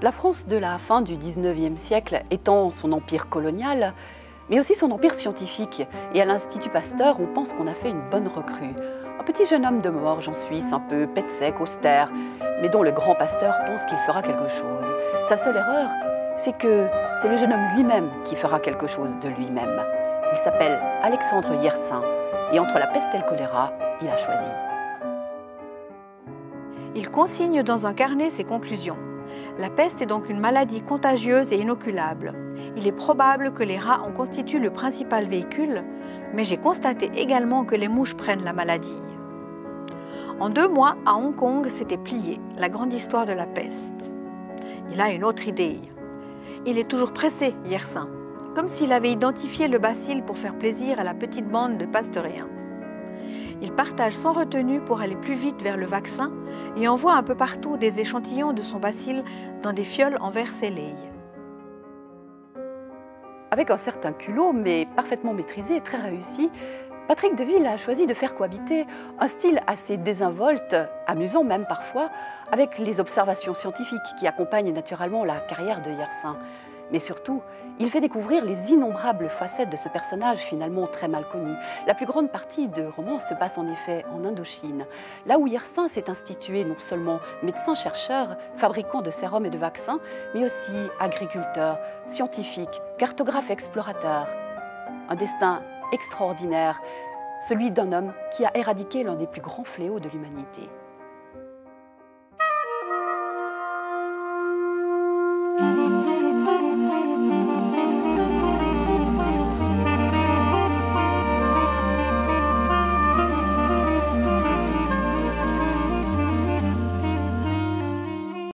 La France de la fin du XIXe siècle étant son empire colonial, mais aussi son empire scientifique. Et à l'Institut Pasteur, on pense qu'on a fait une bonne recrue. Un petit jeune homme de Morges en Suisse, un peu pet sec, austère, mais dont le grand Pasteur pense qu'il fera quelque chose. Sa seule erreur, c'est que c'est le jeune homme lui-même qui fera quelque chose de lui-même. Il s'appelle Alexandre Yersin, et entre la peste et le choléra, il a choisi. Il consigne dans un carnet ses conclusions. La peste est donc une maladie contagieuse et inoculable. Il est probable que les rats en constituent le principal véhicule, mais j'ai constaté également que les mouches prennent la maladie. En 2 mois, à Hong Kong, c'était plié, la grande histoire de la peste. Il a une autre idée. Il est toujours pressé, Yersin, comme s'il avait identifié le bacille pour faire plaisir à la petite bande de pasteuriens. Il partage sans retenue pour aller plus vite vers le vaccin et envoie un peu partout des échantillons de son bacille dans des fioles en verre scellé. Avec un certain culot, mais parfaitement maîtrisé et très réussi, Patrick Deville a choisi de faire cohabiter un style assez désinvolte, amusant même parfois, avec les observations scientifiques qui accompagnent naturellement la carrière de Yersin. Mais surtout, il fait découvrir les innombrables facettes de ce personnage finalement très mal connu. La plus grande partie de roman se passe en effet en Indochine, là où Yersin s'est institué non seulement médecin-chercheur, fabricant de sérums et de vaccins, mais aussi agriculteur, scientifique, cartographe-explorateur. Un destin extraordinaire, celui d'un homme qui a éradiqué l'un des plus grands fléaux de l'humanité.